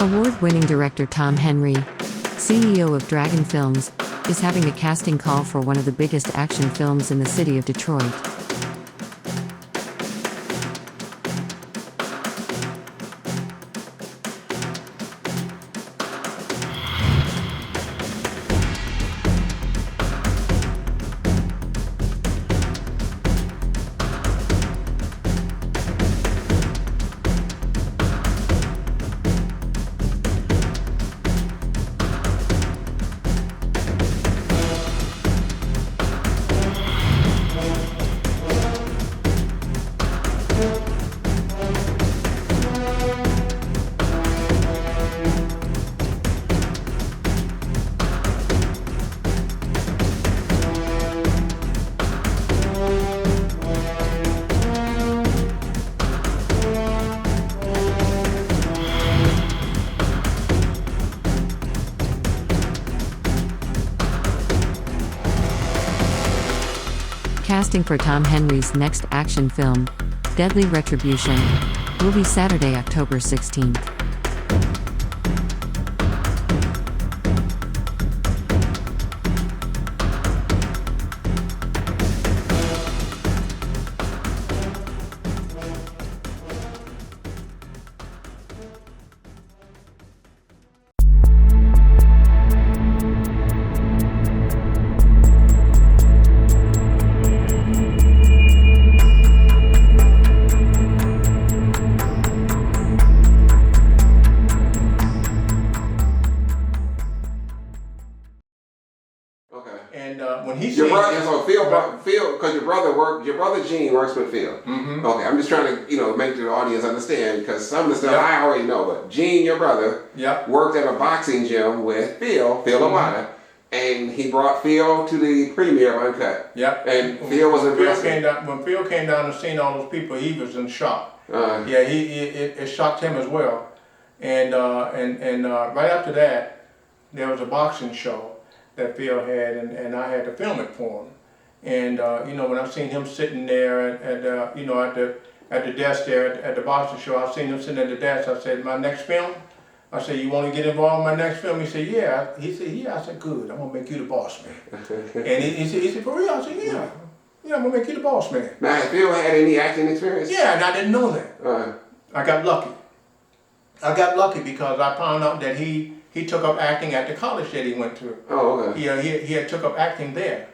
Award-winning director Tom Henry, CEO of Dragon Films, is having a casting call for one of the biggest action films in the city of Detroit. Casting for Tom Henry's next action film, Deadly Retribution, will be Saturday, October 16th. And when he your said brother, so Phil, because your brother Gene works with Phil. Mm-hmm. Okay, I'm just trying to, make the audience understand, because some of the stuff I already know, but Gene, your brother, worked at a boxing gym with Phil Lawada, and he brought Phil to the premiere of Uncut. Yep. And Phil was impressed. When Phil came down and seen all those people, he was in shock. It shocked him as well. And right after that, there was a boxing show that Phil had, and I had to film it for him. And when I seen him sitting there at the desk there at the boxing show, I seen him sitting at the desk. I said, "My next film?" I said, "You want to get involved in my next film?" He said, "Yeah." He said, "Yeah." I said, "Good. I'm gonna make you the boss man." And he said, "For real?" I said, "Yeah. Yeah, I'm gonna make you the boss man." Now, has Phil had any acting experience? Yeah, and I didn't know that. I got lucky. I got lucky because I found out that he took up acting at the college that he went to. Oh, okay. He had took up acting there,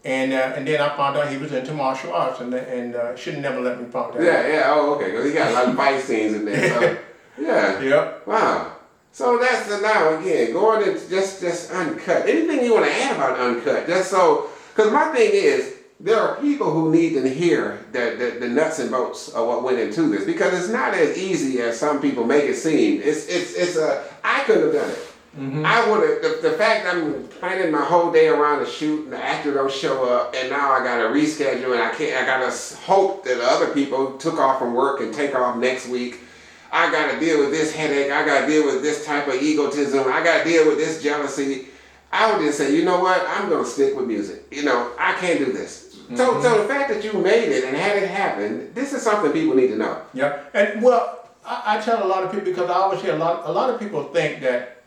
and then I found out he was into martial arts, and should have never let me find that. Yeah. Oh, okay. Because he got a lot of fight scenes in there. So, yeah. Yep. Wow. So that's now again going into just Uncut. Anything you want to add about Uncut? Just so, because my thing is, there are people who need to hear the nuts and bolts of what went into this, because it's not as easy as some people make it seem. I couldn't have done it. Mm-hmm. I would have. The fact I'm planning my whole day around the shoot and the actor don't show up, and now I got to reschedule, and I got to hope that the other people took off from work and take off next week. I got to deal with this headache. I got to deal with this type of egotism. I got to deal with this jealousy. I would just say, you know what? I'm going to stick with music. I can't do this. Mm-hmm. So the fact that you made it and had it happen, this is something people need to know. Yeah, and well, I tell a lot of people, because I always hear a lot of people think that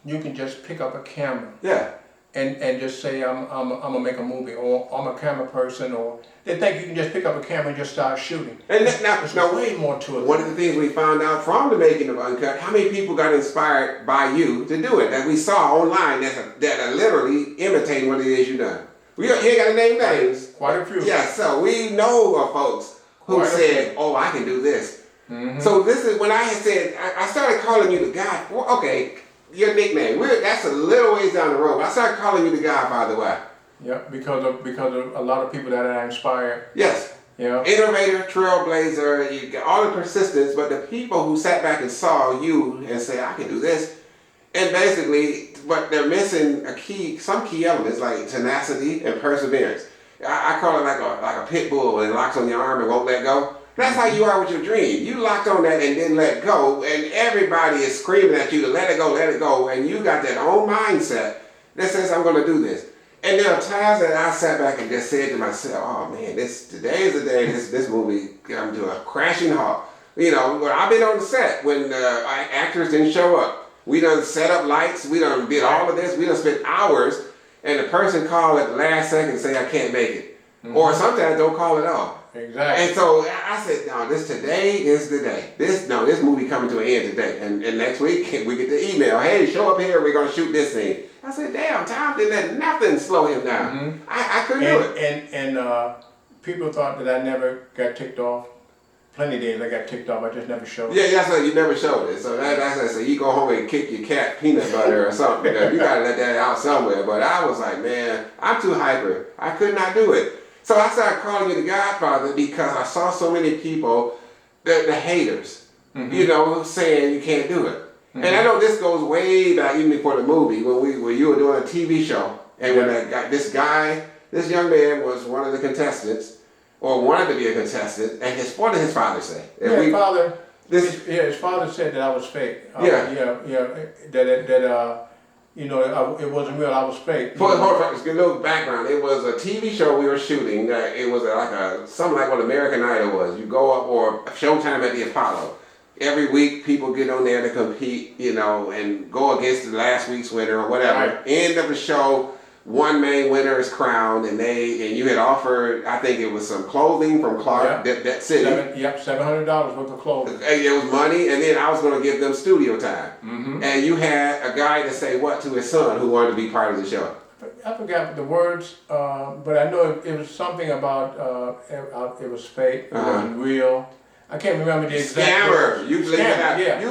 you can just pick up a camera. Yeah. And just say I'm gonna make a movie, or I'm a camera person, or they think you can just pick up a camera and just start shooting. And there's way more to it. One of the things we found out from the making of Uncut, how many people got inspired by you to do it, that we saw online that are literally imitating what it is you done. We ain't got to name names. Quite a few. Yeah, so we know of folks who said, "Oh, I can do this." Mm-hmm. So this is when I had said, I started calling you the guy. Well, okay, your nickname. That's a little ways down the road. I started calling you the Godfather. Why? Yeah, because of a lot of people that I inspired. Yes. Yeah. Innovator, trailblazer, you got all the persistence, but the people who sat back and saw you and said, "I can do this," and basically, but they're missing some key elements like tenacity and perseverance. I call it like a pit bull, and it locks on your arm and won't let go. That's how you are with your dream. You locked on that and didn't let go, and everybody is screaming at you to let it go, and you got that own mindset that says, "I'm going to do this." And there are times that I sat back and just said to myself, "Oh man, today is the day this movie come to a crashing halt." You know, when I've been on the set when actors didn't show up. We done set up lights. We done did all of this. We done spent hours, and the person called at the last second and say, I can't make it. Or sometimes don't call at all. Exactly. And so I said, no, today is the day. This movie coming to an end today. And next week we get the email, hey, show up here, we're gonna shoot this scene. I said, damn, Tom didn't let nothing slow him down. I couldn't do it. And people thought that I never got ticked off. Plenty of days I got ticked off, I just never showed it. Yeah, that's why you never showed it. So that's so you go home and kick your cat peanut butter or something. You gotta let that out somewhere. But I was like, man, I'm too hyper. I could not do it. So I started calling you the Godfather because I saw so many people, the haters, you know, saying you can't do it. And I know this goes way back even before the movie when you were doing a TV show, and when this young man was one of the contestants, or wanted to be a contestant, and what did his father say? His father said that I was fake. That you know, it wasn't real. I was fake. For a little background, it was a TV show we were shooting. It was something like what American Idol was. You go up, or Showtime at the Apollo. Every week, people get on there to compete, you know, and go against the last week's winner or whatever. Right. End of the show, one main winner is crowned, and you had offered, I think it was some clothing from Clark, that city. $700 worth of clothing. It was money, and then I was going to give them studio time. And you had a guy to say what to his son who wanted to be part of the show. I forgot the words, but I know it was something about it was fake, it wasn't real. I can't remember the exact scammer. word. You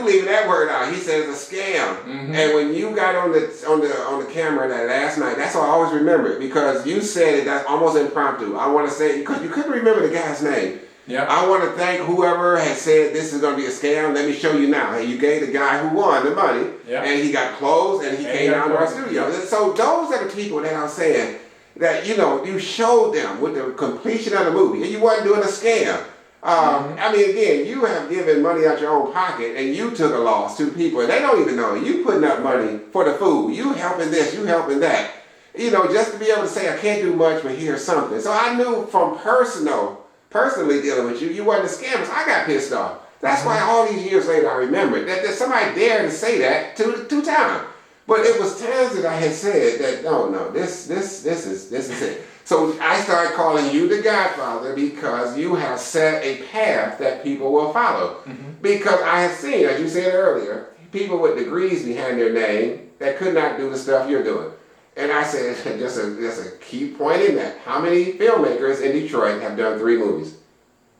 leaving that word out. He says a scam. And when you got on the camera that last night, that's why I always remember it, because you said it. That's almost impromptu. I want to say because you couldn't remember the guy's name. Yeah. I want to thank whoever had said this is going to be a scam. Let me show you now. Hey, you gave the guy who won the money, and he got clothes, and he came down to our studio. So those are the people that I'm saying that, you know, you showed them with the completion of the movie, and you wasn't doing a scam. I mean, again, you have given money out your own pocket, and you took a loss to people, and they don't even know it. You putting up money for the food. You helping this, you helping that. You know, just to be able to say, I can't do much, but here's something. So I knew from personally dealing with you, you wasn't a scammer. So I got pissed off. That's why all these years later I remembered that somebody dared to say that two times. But it was times that I had said that, no, this is it. So I started calling you the Godfather because you have set a path that people will follow. Because I have seen, as you said earlier, people with degrees behind their name that could not do the stuff you're doing. And I said, just a key point in that. How many filmmakers in Detroit have done 3 movies?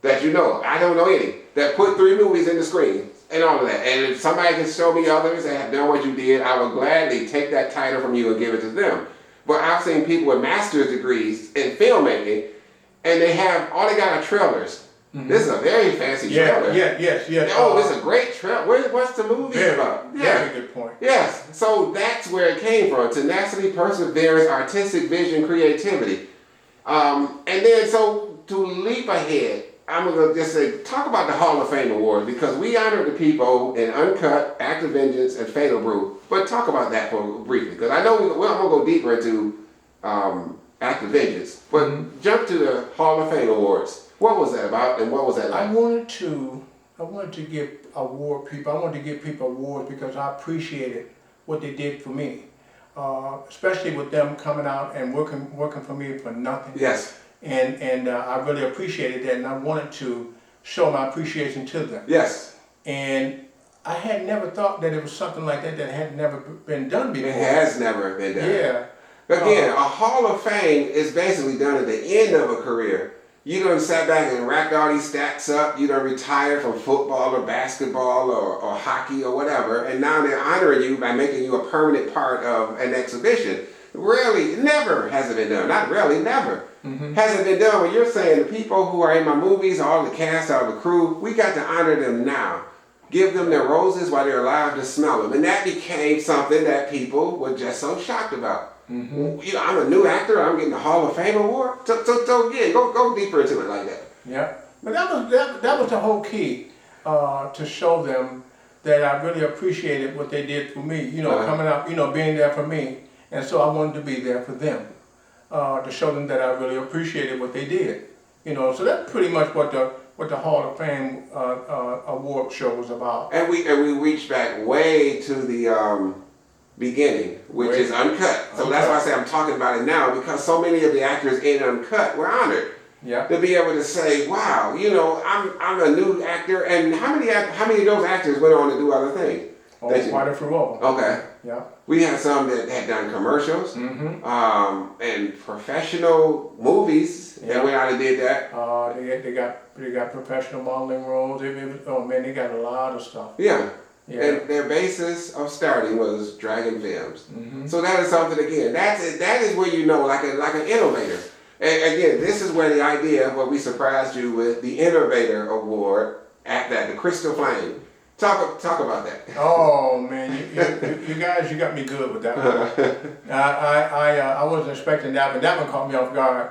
That you know of? I don't know any. That put 3 movies in the screen and all of that. And if somebody can show me others that have done what you did, I will gladly take that title from you and give it to them. But I've seen people with master's degrees in filmmaking, and all they got are trailers. This is a very fancy trailer. Yes. Oh, this is a great trailer. What's the movie about? Very good point. Yes. So that's where it came from. Tenacity, perseverance, artistic vision, creativity. And then, so to leap ahead, I'm going to just say, talk about the Hall of Fame Awards, because we honored the people in Uncut, Act of Vengeance, and Fatal Brew. But talk about that for briefly, because I know I'm going to go deeper into Act of Vengeance. But jump to the Hall of Fame Awards. What was that about, and what was that like? I wanted to give people awards because I appreciated what they did for me, especially with them coming out and working for me for nothing. Yes. And I really appreciated that, and I wanted to show my appreciation to them. Yes. And I had never thought that it was something like that had never been done before. It has never been done. Yeah. Again, a Hall of Fame is basically done at the end of a career. You done sat back and racked all these stats up. You done retired from football or basketball or hockey or whatever, and now they're honoring you by making you a permanent part of an exhibition. Rarely, never has it been done. Not rarely, never. Hasn't been done. When you're saying the people who are in my movies, all the cast, all the crew, we got to honor them now. Give them their roses while they're alive to smell them. And that became something that people were just so shocked about. You know, I'm a new actor, I'm getting the Hall of Fame award. So yeah, go deeper into it like that. Yeah. But that was the whole key, to show them that I really appreciated what they did for me, you know, coming out, you know, being there for me. And so I wanted to be there for them, to show them that I really appreciated what they did. You know, so that's pretty much what the what the Hall of Fame award show was about. And we reached back way to the beginning, which is Uncut. So that's why I say I'm talking about it now, because so many of the actors in Uncut were honored. Yeah. To be able to say, wow, you know, I'm a new actor, and how many of those actors went on to do other things? Oh, quite a few of them. Okay. Yeah. We had some that had done commercials, and professional movies that went out and did that. They got professional modeling roles. They got a lot of stuff. Yeah. Yeah. And their basis of starting was Dragon Films. So that is something, again, that is where you know, like an innovator. And again, this is where the idea, where we surprised you with the Innovator Award at the Crystal Flame. Talk about that. Oh man, you guys, you got me good with that one. I wasn't expecting that, but that one caught me off guard.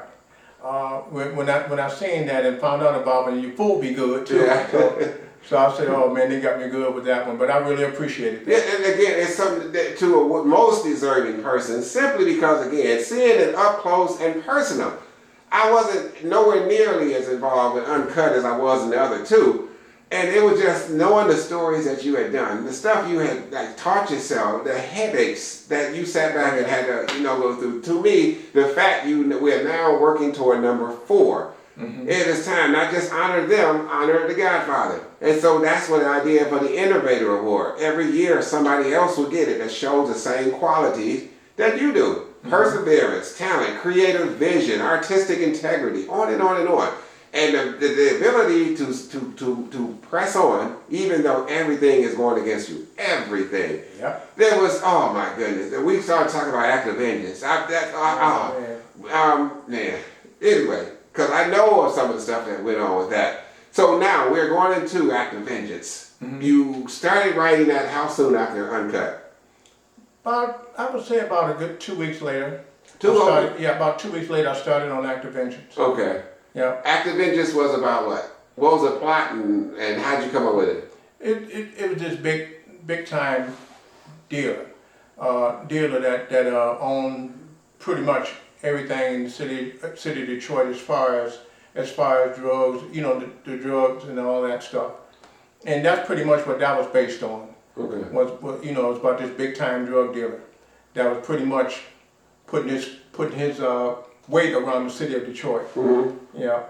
When I seen that and found out about it, you fooled me good too. Yeah. So I said, oh man, they got me good with that one, but I really appreciated that. Yeah, and again, it's something that to a most deserving person, simply because, again, seeing it up close and personal. I wasn't nowhere nearly as involved with Uncut as I was in the other two. And it was just knowing the stories that you had done, the stuff you had taught yourself, the headaches that you sat back and had to, go through. To me, the fact we are now working toward number 4. It is time, not just honor them, honor the Godfather. And so that's what the idea for the Innovator Award. Every year somebody else will get it that shows the same qualities that you do. Perseverance, talent, creative vision, artistic integrity, on and on and on. And the ability to press on, even though everything is going against you. Everything. Yeah. There was, oh my goodness. We started talking about Act of Vengeance. Man. Anyway. Because I know of some of the stuff that went on with that. So now we're going into Act of Vengeance. You started writing that how soon after Uncut? I would say about a good 2 weeks later. About 2 weeks later I started on Act of Vengeance. Okay. Yeah. Act of Vengeance was about what? What was the plot and how'd you come up with it? It was this big time dealer that owned pretty much everything in the city of Detroit as far as drugs, the drugs and all that stuff. And that's pretty much what that was based on. Okay. It was about this big time drug dealer that was pretty much putting his weight around the city of Detroit. Yeah.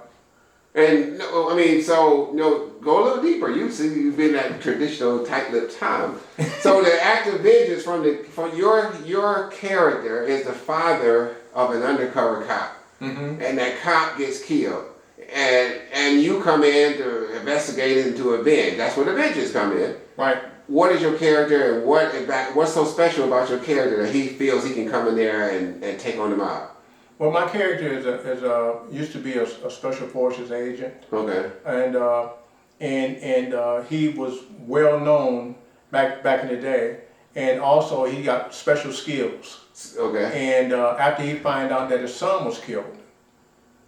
And go a little deeper. You've been that traditional tight-lipped Tom. So the Act of Vengeance from your character is the father of an undercover cop, and that cop gets killed, and you come in to investigate and to avenge. That's where the vengeance come in. Right. What is your character, and what's so special about your character that he feels he can come in there and take on the mob? Well, my character used to be a special forces agent. Okay. And he was well known back in the day, and also he got special skills. Okay. And after he found out that his son was killed,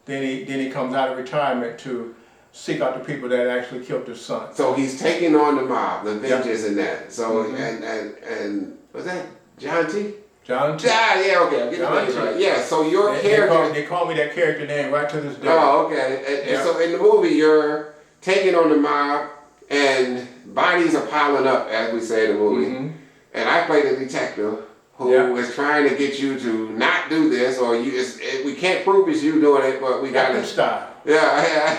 then he comes out of retirement to seek out the people that actually killed his son. So he's taking on the mob, the vengeance in that. So and was that John T? John T. Yeah, okay, I'm getting the names right. Yeah, so your character... They call me that character name right to this day. Oh, okay. And so in the movie, you're taking on the mob, and bodies are piling up, as we say in the movie. And I played a detective who is trying to get you to not do this, or we can't prove it's you doing it, but we got to... style. Yeah.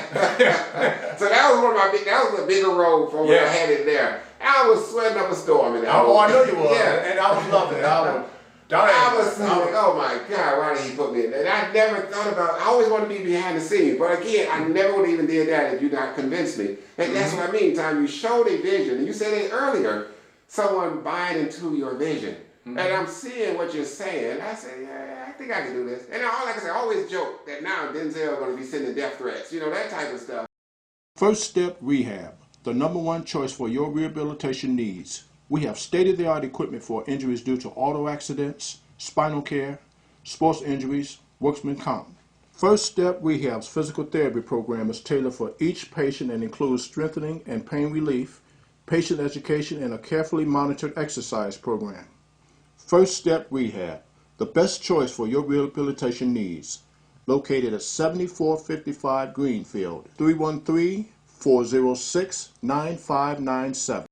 So that was that was a bigger role for when I had it there. I was sweating up a storm in that movie. Oh, I know you was. Yeah. And I was loving it. I was thinking, oh my God, why did he put me in there? And I never thought about, I always wanted to be behind the scenes, but again, I never would have even did that if you not convinced me. And that's what I mean, Tom, you showed a vision, and you said it earlier, someone buying into your vision. And I'm seeing what you're saying. I said, yeah, I think I can do this. And like I said, I always joke that now Denzel is going to be sending death threats, that type of stuff. First Step Rehab, the #1 choice for your rehabilitation needs. We have state-of-the-art equipment for injuries due to auto accidents, spinal care, sports injuries, workman comp. First Step Rehab's physical therapy program is tailored for each patient and includes strengthening and pain relief, patient education, and a carefully monitored exercise program. First Step Rehab, the best choice for your rehabilitation needs. Located at 7455 Greenfield, 406-9597.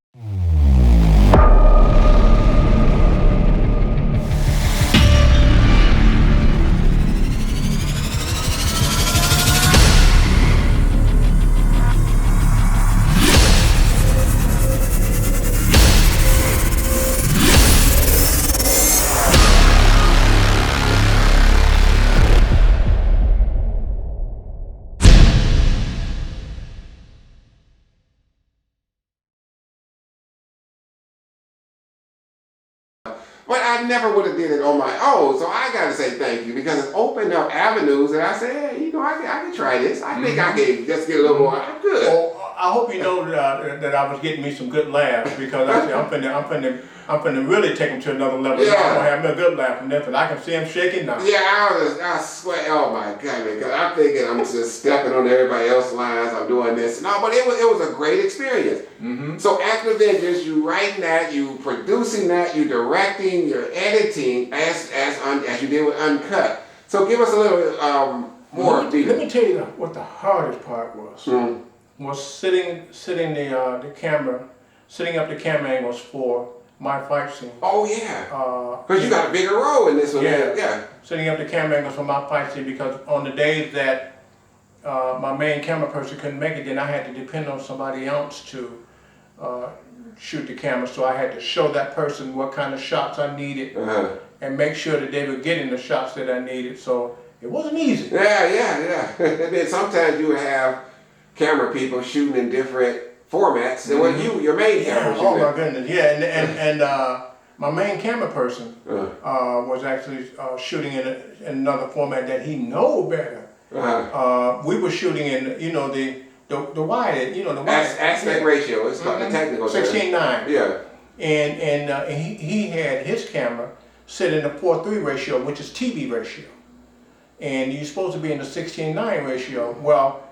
But I never would have did it on my own, so I gotta say thank you because it opened up avenues that I said, hey, I can try this. I think I can just get a little more. I'm good. Well, I hope you know that I was getting me some good laughs because I said I'm finna really take him to another level. Yeah. I'm gonna have me a good laugh from this, and I can see him shaking now. Yeah, I swear, oh my God, man, because I'm thinking I'm just stepping on everybody else's lines, I'm doing this. No, but it was a great experience. Mm-hmm. So Active Avengers, you writing that, you producing that, you directing, you're editing as you did with Uncut. So give us a little more. Let me tell you what the hardest part was. Mm. Was setting the camera angles for my fight scene. Oh yeah. Because you got a bigger role in this one. Yeah. Setting up the camera angles for my fight scene because on the days that my main camera person couldn't make it, then I had to depend on somebody else to shoot the camera. So I had to show that person what kind of shots I needed and make sure that they were getting the shots that I needed. So it wasn't easy. Yeah. And then sometimes you would have camera people shooting in different formats than what your main camera shooting. Oh my goodness, yeah, and my main camera person was actually shooting in another format that he know better. We were shooting in the wide, the wide aspect ratio. It's called the technical 16:9. Yeah, and he had his camera set in the 4:3 ratio, which is TV ratio, and you're supposed to be in the 16:9 ratio. Well.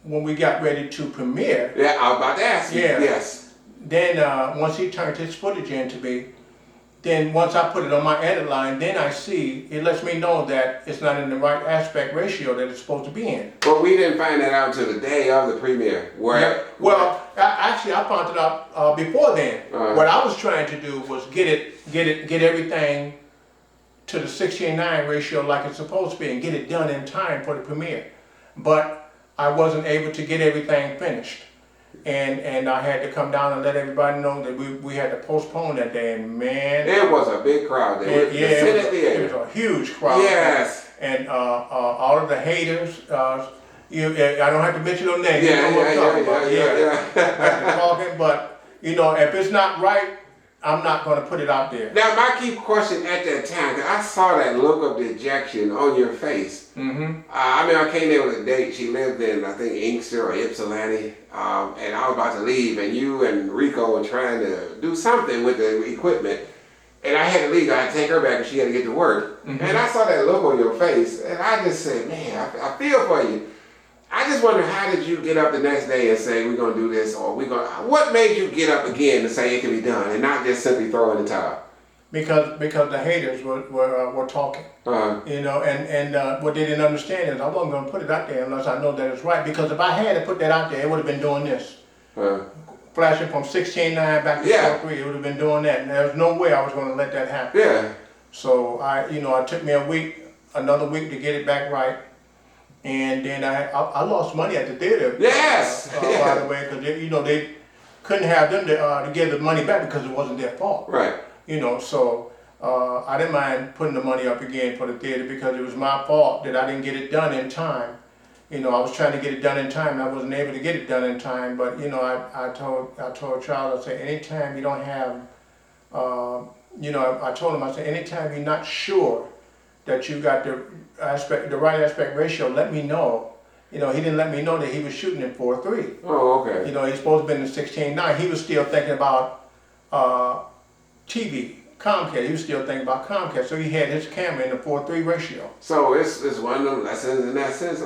When we got ready to premiere. Yeah, I was about to ask you. Yeah. Yes. Then once he turned his footage in to me, then once I put it on my edit line, then it lets me know that it's not in the right aspect ratio that it's supposed to be in. Well, we didn't find that out until the day of the premiere. Actually, I found it out before then. What I was trying to do was get everything to the 16:9 ratio like it's supposed to be and get it done in time for the premiere. But I wasn't able to get everything finished. And I had to come down and let everybody know that we had to postpone that day. And man, it was a big crowd there. It was a huge crowd. Yes. And all of the haters, I don't have to mention no names. Yeah. Talking, but if it's not right, I'm not going to put it out there. Now, my key question at that time, because I saw that look of dejection on your face. Mm-hmm. I came there with a date. She lived in, I think, Inkster or Ypsilanti, and I was about to leave, and you and Rico were trying to do something with the equipment, and I had to leave. I had to take her back, and she had to get to work. Mm-hmm. And I saw that look on your face, and I just said, man, I feel for you. I just wonder, how did you get up the next day and say, we're going to do this, or what made you get up again to say it can be done and not just simply throw in the towel? Because the haters were talking, and what they didn't understand is I wasn't going to put it out there unless I know that it's right. Because if I had to put that out there, it would have been doing this, flashing from 16:9 back to 4:3. It would have been doing that, and there was no way I was going to let that happen. Yeah. So it took me another week to get it back right. And then I lost money at the theater. Yes. By the way, because they couldn't have them to give the money back because it wasn't their fault. Right. So I didn't mind putting the money up again for the theater because it was my fault that I didn't get it done in time. I was trying to get it done in time and I wasn't able to get it done in time. But I told Charles, I said, anytime you don't have, I told him, I said, anytime you're not sure that you got the right aspect ratio, let me know. He didn't let me know that he was shooting in 4:3. Oh, okay. He's supposed to be in the 16:9. He was still thinking about TV, Comcast. He was still thinking about Comcast. So he had his camera in the 4:3 ratio. So it's one of them lessons in that sense.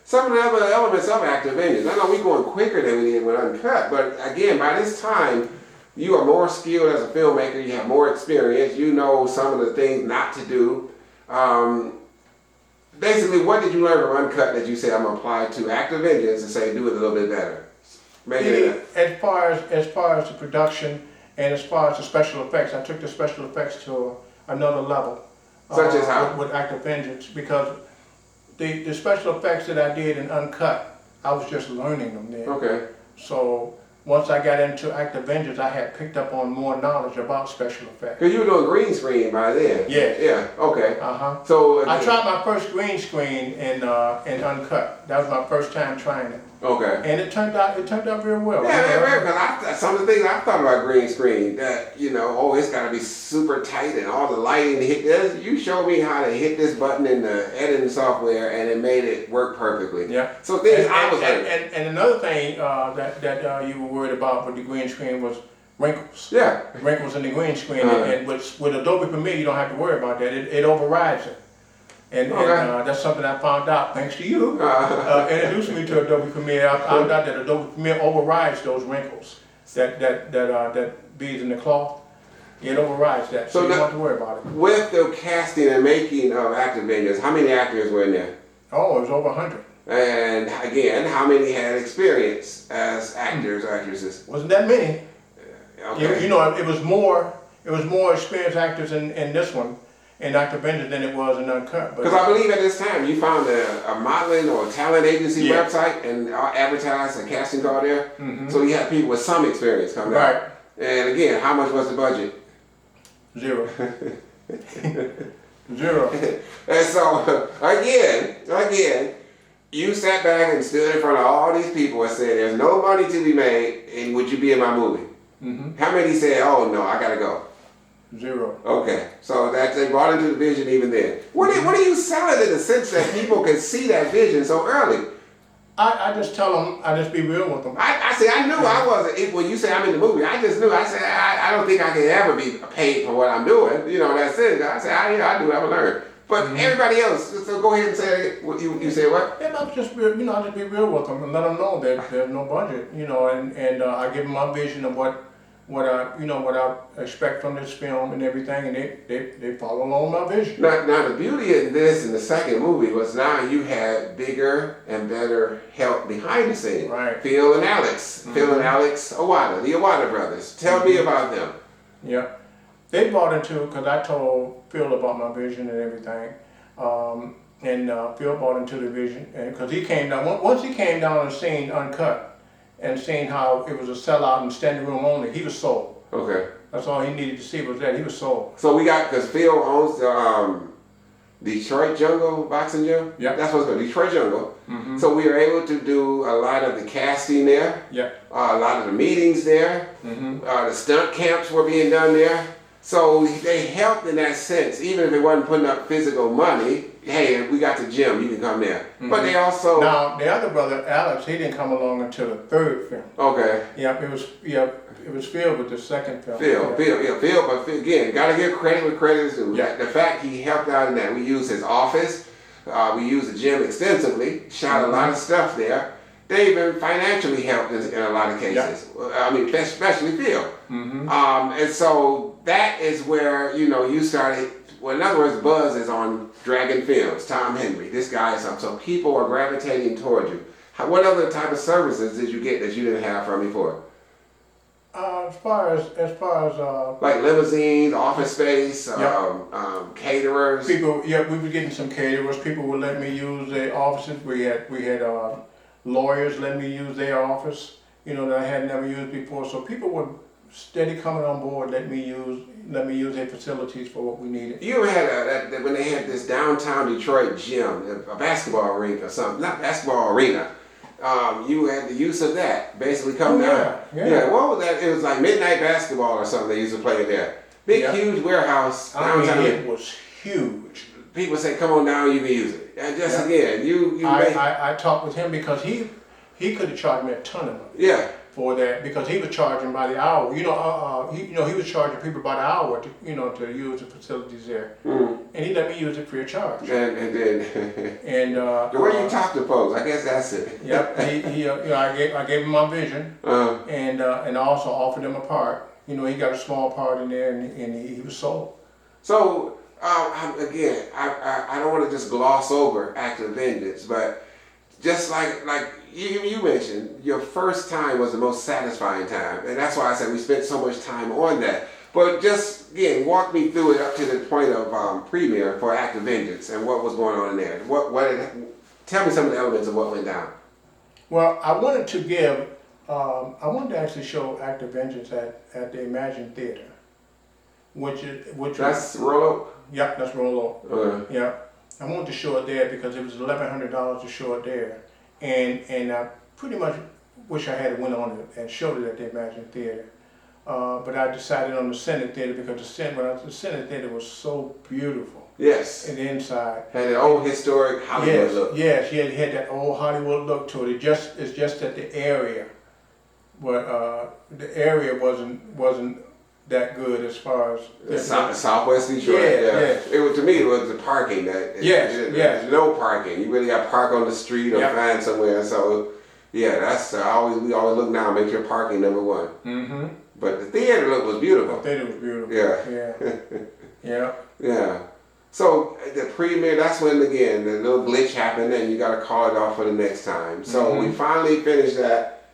Some of the other elements of Active Avengers. I know we're going quicker than we did with Uncut, but again, by this time, you are more skilled as a filmmaker. You have more experience. You know some of the things not to do. basically, what did you learn from Uncut that you say I'm gonna apply to Active Vengeance and say do it a little bit better? As far as the production and as far as the special effects, I took the special effects to another level. Such as how? With Active Vengeance, because the special effects that I did in Uncut, I was just learning them then. Okay. So once I got into Active Vengeance, I had picked up on more knowledge about special effects. Because you were doing green screen by then. Yes. Yeah. Okay. So I tried my first green screen in Uncut. That was my first time trying it. Okay. And it turned out very well. Yeah, because some of the things I thought about green screen, that, it's got to be super tight and all the lighting to hit this. You showed me how to hit this button in the editing software and it made it work perfectly. Yeah. So things and another thing that you were worried about with the green screen was wrinkles. Yeah. Wrinkles in the green screen. And with Adobe Premiere, you don't have to worry about that. It overrides it. And that's something I found out thanks to you. Introduced me to Adobe Premiere. I found out that Adobe Premiere overrides those wrinkles that beads in the cloth. It overrides that, so you don't have to worry about it. With the casting and making of Active Vengeance, how many actors were in there? Oh, it was over 100. And again, how many had experience as actors or actresses? Wasn't that many. Okay. It was more experienced actors in this one. In Active Vengeance than it was in Uncut. Because I believe at this time you found a modeling or talent agency website and advertised a casting call there. Mm-hmm. So you had people with some experience coming out. Right. And again, how much was the budget? 0. 0. And so again, you sat back and stood in front of all these people and said, "There's no money to be made, and would you be in my movie?" Mm-hmm. How many said, "Oh no, I gotta go"? 0. Okay, so that they brought into the vision even then. What are you selling in the sense that people can see that vision so early? I just tell them, I just be real with them. I knew I wasn't, when you say I'm in the movie, I just knew, I don't think I can ever be paid for what I'm doing. That's it. I said, I do, I will learn. But everybody else, so go ahead and say, you say what? Yeah, I just be real with them and let them know that there's no budget, and I give them my vision of what I expect from this film and everything, and they follow along my vision. Now the beauty in this in the second movie was now you had bigger and better help behind the scenes. Right. Phil and Alex. Phil and Alex Awada, the Awada brothers. Tell me about them. Yeah. They bought into, because I told Phil about my vision and everything, and Phil bought into the vision, and because he came down, once he came down and seen Uncut, and seeing how it was a sellout and standing room only, he was sold. Okay. That's all he needed to see was that. He was sold. So because Phil owns the Detroit Jungle Boxing Gym? Yeah. That's what's called, Detroit Jungle. Mm-hmm. So we were able to do a lot of the casting there. Yeah. A lot of the meetings there. Mm-hmm. The stunt camps were being done there. So they helped in that sense, even if they wasn't putting up physical money. Hey, we got the gym, you can come there. Mm-hmm. But they also... Now, the other brother, Alex, he didn't come along until the third film. Okay. It was Phil with the second film. Phil, but again, gotta give credit where credit is due. Yeah. The fact he helped out in that, we used his office, we used the gym extensively, shot a lot of stuff there. They even financially helped in a lot of cases. Yeah. I mean, especially Phil. Mm-hmm. And so that is where, you started, well, in other words, buzz is on Dragon Films, Tom Henry, this guy is up. So people are gravitating toward you. What other type of services did you get that you didn't have from before? As far as like limousines, office space, caterers. People, we were getting some caterers. People would let me use their offices. We had lawyers let me use their office, that I had never used before. So people were steady coming on board, let me use their facilities for what we needed. You ever had when they had this downtown Detroit gym, a basketball rink or something, not basketball arena. You had the use of that, basically come down. Yeah, what was that? It was like midnight basketball or something they used to play there. Big, huge warehouse downtown. It was huge. People say, come on down, you can use it. And just again, I talked with him because he could have charged me a ton of money. Yeah. For that, because he was charging by the hour. He was charging people by the hour to use the facilities there, and he let me use it free of charge. And then the way you talk to folks, I guess that's it. Yep. I gave him my vision, and I also offered him a part. He got a small part in there, and he was sold. So Again, I don't want to just gloss over Act of Vengeance, but just like you mentioned, your first time was the most satisfying time, and that's why I said we spent so much time on that. But just again, walk me through it up to the point of premiere for Act of Vengeance and what was going on in there. Tell me some of the elements of what went down. Well, I wanted to actually show Act of Vengeance at the Imagine Theater, which That's Rollo? Yep, that's Rollo. Yep. I wanted to show it there because it was $1,100 to show it there, and I pretty much wish I had went on it and showed it at the Imagine Theater. But I decided on the Senate Theater because the Senate Theater was so beautiful. Yes. And the inside. Had an old historic Hollywood look. Yes, it had that old Hollywood look to it. It's just that the area, the area wasn't that good as far as Southwest Detroit. Yeah. It was, to me, it was the parking there's no parking. You really got to park on the street or find somewhere. So yeah, that's we always look now, make sure parking number one. Mm-hmm. But the theater look was beautiful. The theater was beautiful. Yeah. Yeah. So the premiere, that's when again the little glitch happened, and you got to call it off for the next time. So we finally finished that,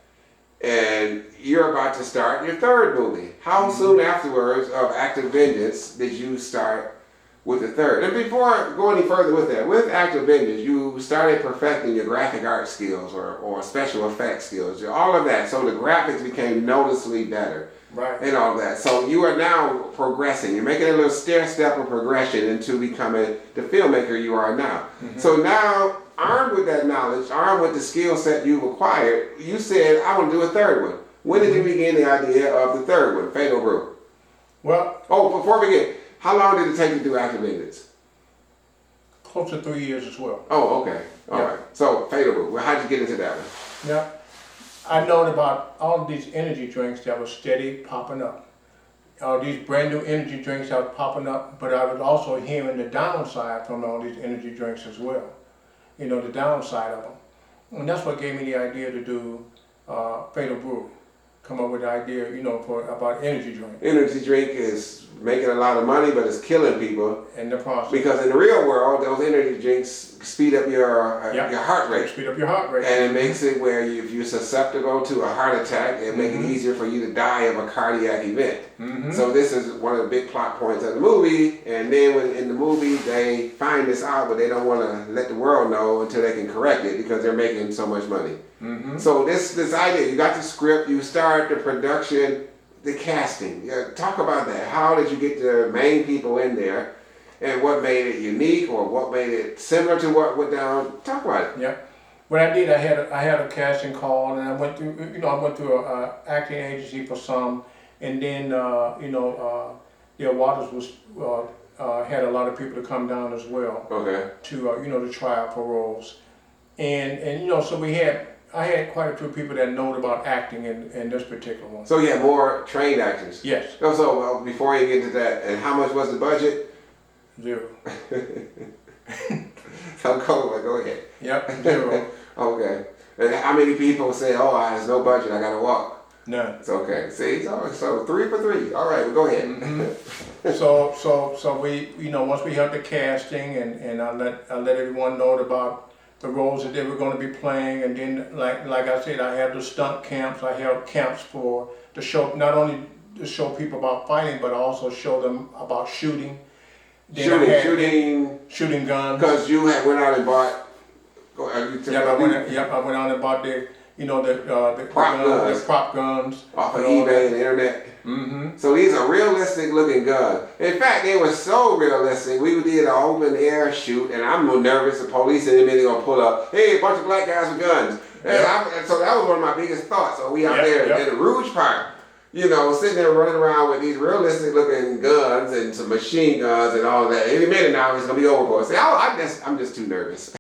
and you're about to start your third movie. How soon afterwards of Act of Vengeance did you start with the third? And before I go any further with that, with Act of Vengeance, you started perfecting your graphic art skills or special effects skills, all of that. So the graphics became noticeably better. Right. And all that. So you are now progressing. You're making a little stair-step of progression into becoming the filmmaker you are now. Mm-hmm. So now, armed with that knowledge, armed with the skill set you've acquired, you said, I want to do a third one. When did you begin the idea of the third one, Fatal Brew? Well, before we begin, how long did it take you to do Act of Vengeance? Close to 3 years as well. Oh, okay. All right. So, Fatal Brew. Well, how'd you get into that one? Yeah. I known about all these energy drinks that were steady popping up. All these brand new energy drinks that were popping up, but I was also hearing the downside from all these energy drinks as well. You know, the downside of them. And that's what gave me the idea to do Fatal Brew. Come up with the idea, about energy drink. Energy drink is making a lot of money, but it's killing people. In the process. Because in the real world, those energy drinks speed up your heart rate. Speed up your heart rate. And it makes it where if you're susceptible to a heart attack, it makes it easier for you to die of a cardiac event. Mm-hmm. So this is one of the big plot points of the movie. And then in the movie, they find this out, but they don't want to let the world know until they can correct it because they're making so much money. Mm-hmm. So this idea, you got the script, you start the production, the casting. Talk about that. How did you get the main people in there, and what made it unique, or what made it similar to what went down? Talk about it. Yeah. What I did, I had a casting call, and I went through an acting agency for some, and then Waters was had a lot of people to come down as well. Okay. To try out for roles, and so I had quite a few people that know about acting in this particular one. So you had more trained actors? Yes. So before you get into that, and how much was the budget? 0. So go ahead. Yep, 0. Okay. And how many people say, there's no budget, I gotta walk? None. It's okay. See, so 3 for 3. All right, well, go ahead. Mm-hmm. So we, once we had the casting, and I let everyone know about the roles that they were going to be playing, and then like I said, I had the stunt camps. I held camps to show, not only to show people about fighting, but also show them about shooting. Shooting guns. Because you went out and bought. I went out and bought the prop guns off of eBay and the internet. Mm-hmm. So these are realistic looking guns. In fact, they were so realistic. We did an open air shoot, and I'm nervous. The police in a minute gonna pull up. Hey, a bunch of black guys with guns. And so that was one of my biggest thoughts. So we out there in the Rouge Park, sitting there running around with these realistic looking guns and some machine guns and all that. Any minute now it's gonna be over for us. I'm just too nervous.